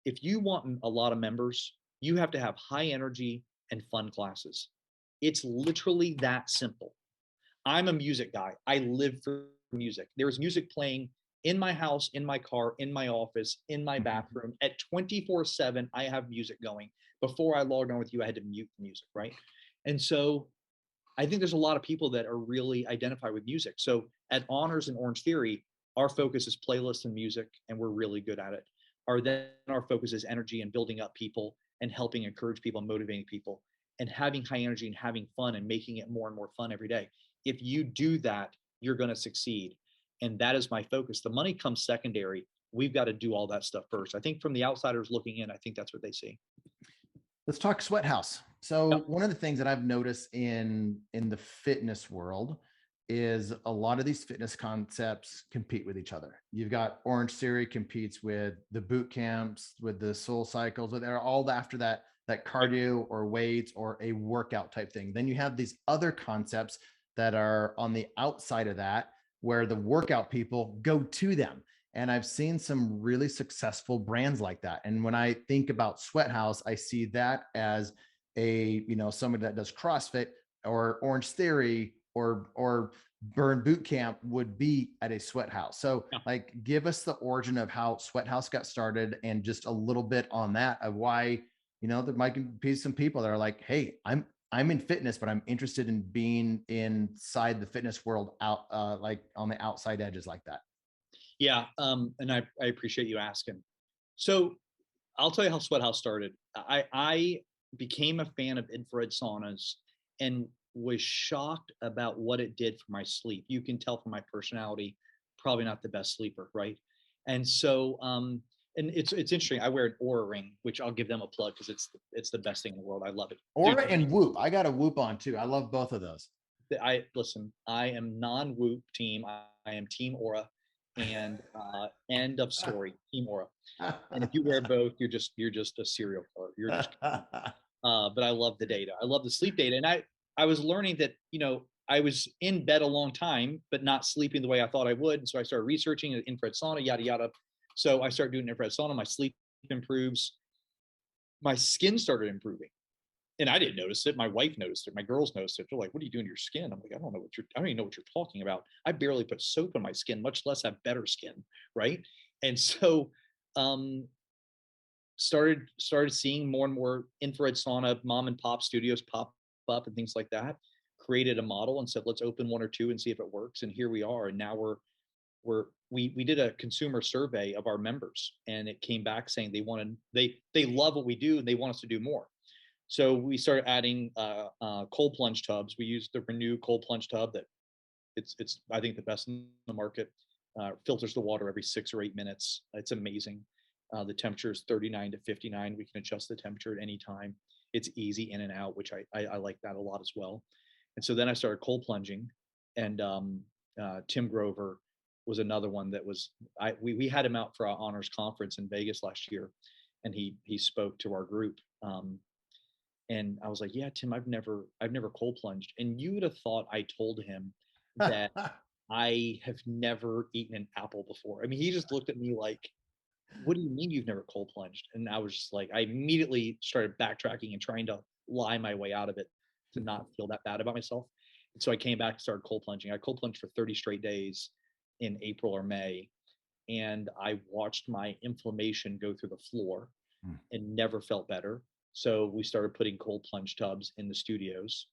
If you want a lot of members, you have to have high energy and fun classes. It's literally that simple. I'm a music guy. I live for music. There's music playing in my house, in my car, in my office, in my bathroom. At 24/7, I have music going. Before I logged on with you, I had to mute the music, right? And so I think there's a lot of people that are really identify with music. So at Honors and Orange Theory, our focus is playlists and music, and we're really good at it. Our focus is energy and building up people and helping encourage people and motivating people and having high energy and having fun and making it more and more fun every day. If you do that, you're going to succeed. And that is my focus. The money comes secondary. We've got to do all that stuff first. I think from the outsiders looking in, I think that's what they see.
Let's talk SweatHouz. So one of the things that I've noticed in the fitness world is a lot of these fitness concepts compete with each other. You've got Orange Theory competes with the boot camps, with the Soul Cycles, with they're all after that cardio or weights or a workout type thing. Then you have these other concepts that are on the outside of that, where the workout people go to them. And I've seen some really successful brands like that. And when I think about SweatHouz, I see that as a, you know, somebody that does CrossFit or Orange Theory or Burn Boot Camp would be at a SweatHouz. So like, give us the origin of how SweatHouz got started and just a little bit on that of why, you know, there might be some people that are like, hey, I'm in fitness, but I'm interested in being inside the fitness world out, like on the outside edges like that.
Yeah. And I appreciate you asking. So I'll tell you how SweatHouz started. I became a fan of infrared saunas and was shocked about what it did for my sleep. You can tell from my personality, probably not the best sleeper, right? And so, and it's interesting. I wear an Aura ring, which I'll give them a plug because it's the best thing in the world. I love it.
Aura and Whoop. I got a Whoop on too. I love both of those.
Listen. I am non-Whoop team. I am Team Aura, and end of story. Team Aura. And if you wear both, you're just a serial killer. You're just. But I love the data. I love the sleep data, and I was learning that, you know, I was in bed a long time, but not sleeping the way I thought I would. And so I started researching an infrared sauna, yada yada. So I started doing infrared sauna. My sleep improves. My skin started improving. And I didn't notice it. My wife noticed it. My girls noticed it. They're like, "What are you doing to your skin?" I'm like, I don't even know what you're talking about. I barely put soap on my skin, much less have better skin. Right. And so, started seeing more and more infrared sauna mom and pop studios pop up and things like that. Created a model and said, let's open one or two and see if it works. And here we are. And now we did a consumer survey of our members, and it came back saying they love what we do and they want us to do more. So we started adding cold plunge tubs. We used the Renew cold plunge tub that it's I think the best in the market. Filters the water every 6 or 8 minutes. It's amazing. The temperature is 39 to 59. We can adjust the temperature at any time. It's easy in and out, which I like that a lot as well. And so then I started cold plunging, and Tim Grover was another one that was, we had him out for our honors conference in Vegas last year, and he spoke to our group. And I was like, yeah, Tim, I've never cold plunged. And you would have thought I told him that I have never eaten an apple before. I mean, he just looked at me like, what do you mean you've never cold plunged? And I was just like, I immediately started backtracking and trying to lie my way out of it to not feel that bad about myself. And so I came back and started cold plunging. I cold plunged for 30 straight days in April or May. And I watched my inflammation go through the floor and never felt better. So we started putting cold plunge tubs in the studios.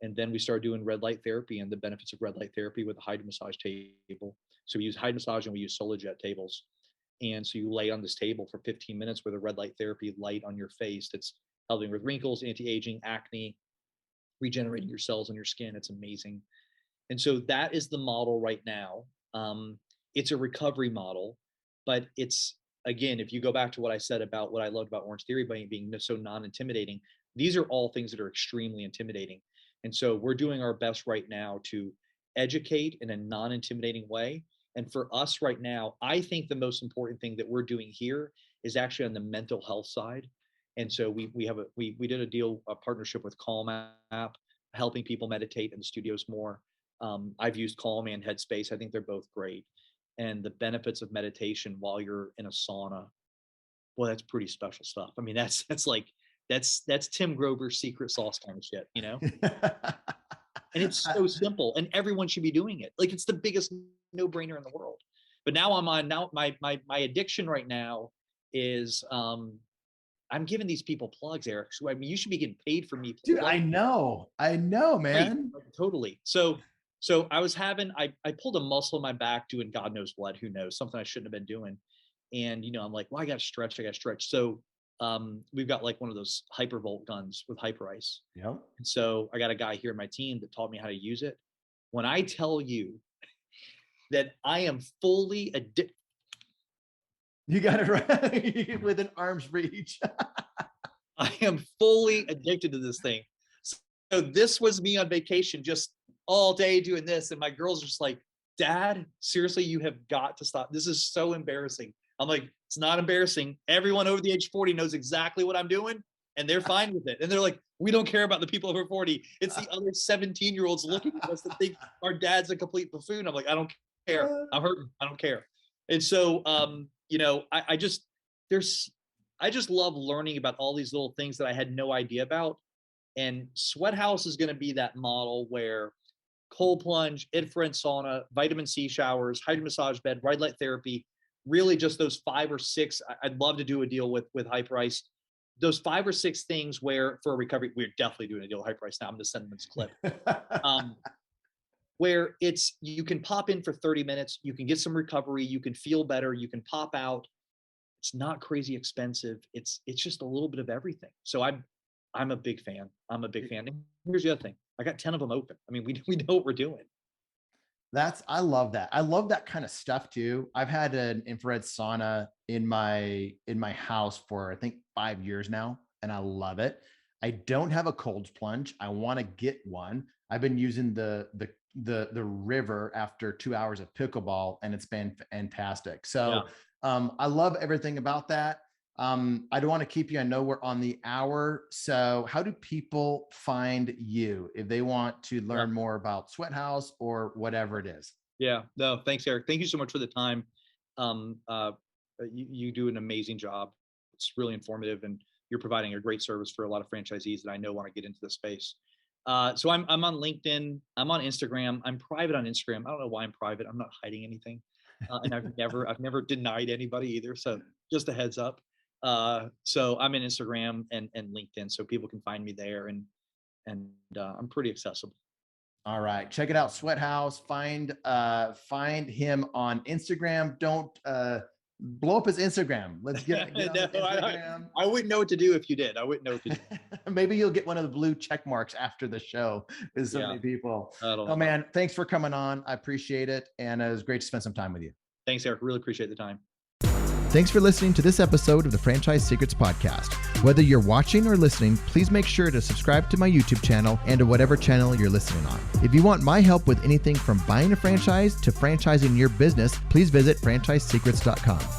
And then we started doing red light therapy and the benefits of red light therapy with a hydro massage table. So we use hydro massage and we use SolarJet tables. And so you lay on this table for 15 minutes with a red light therapy light on your face that's helping with wrinkles, anti-aging, acne, regenerating your cells on your skin. It's amazing. And so that is the model right now. It's a recovery model, but it's, again, if you go back to what I said about what I loved about Orange Theory by being so non-intimidating, these are all things that are extremely intimidating. And so we're doing our best right now to educate in a non-intimidating way. And for us right now, I think the most important thing that we're doing here is actually on the mental health side. And so we did a partnership with Calm app, helping people meditate in the studios more. I've used Calm and Headspace. I think they're both great. And the benefits of meditation while you're in a sauna, well, that's pretty special stuff. I mean, that's Tim Grover's secret sauce kind of shit, you know? And it's so simple, and everyone should be doing it. Like, it's the biggest no-brainer in the world. But now my addiction right now is I'm giving these people plugs, Erik. So I mean, you should be getting paid for me.
Dude, I know, man.
Right, totally. So I was I pulled a muscle in my back doing God knows what, who knows, something I shouldn't have been doing. And, I'm like, well, I got to stretch. So we've got like one of those hypervolt guns with hyper ice.
Yep.
And so I got a guy here in my team that taught me how to use it. When I tell you that I am fully addicted.
You got it right within arm's reach.
I am fully addicted to this thing. So this was me on vacation, just all day doing this. And my girls are just like, Dad, seriously, you have got to stop. This is so embarrassing. I'm like, it's not embarrassing. Everyone over the age of 40 knows exactly what I'm doing, and they're fine with it. And they're like, we don't care about the people over 40. It's the other 17-year-olds looking at us that think our dad's a complete buffoon. I'm like, I don't care. I'm hurting. I don't care. And so, I just love learning about all these little things that I had no idea about. And SweatHouz is going to be that model where cold plunge, infrared sauna, vitamin C showers, hydro massage bed, red light therapy, really just those 5 or 6. I'd love to do a deal with Hyperice. Those 5 or 6 things where for a recovery, we're definitely doing a deal with Hyperice now. I'm going to send them this clip. Where you can pop in for 30 minutes, you can get some recovery, you can feel better, you can pop out. It's not crazy expensive. It's just a little bit of everything. So I'm a big fan. I'm a big fan. And here's the other thing. I got 10 of them open. I mean, we know what we're doing.
I love that. I love that kind of stuff too. I've had an infrared sauna in my house for I think 5 years now, and I love it. I don't have a cold plunge. I want to get one. I've been using the river after 2 hours of pickleball, and it's been fantastic. So I love everything about that. I don't want to keep you. I know we're on the hour. So how do people find you if they want to learn more about SweatHouz or whatever it is?
Yeah, no, thanks, Erik. Thank you so much for the time. You do an amazing job. It's really informative, and you're providing a great service for a lot of franchisees that I know want to get into the space. So I'm on LinkedIn. I'm on Instagram. I'm private on Instagram. I don't know why I'm private. I'm not hiding anything. And I've never denied anybody either. So just a heads up. So I'm in Instagram and LinkedIn, so people can find me there, and I'm pretty accessible.
All right, check it out, SweatHouz. Find him on Instagram. Don't blow up his Instagram. Let's get on Instagram.
I wouldn't know what to do if you did. I wouldn't know what to do.
Maybe you'll get one of the blue check marks after the show. There's so many people. Oh man, thanks for coming on. I appreciate it, and it was great to spend some time with you.
Thanks, Erik. Really appreciate the time.
Thanks for listening to this episode of the Franchise Secrets Podcast. Whether you're watching or listening, please make sure to subscribe to my YouTube channel and to whatever channel you're listening on. If you want my help with anything from buying a franchise to franchising your business, please visit franchisesecrets.com.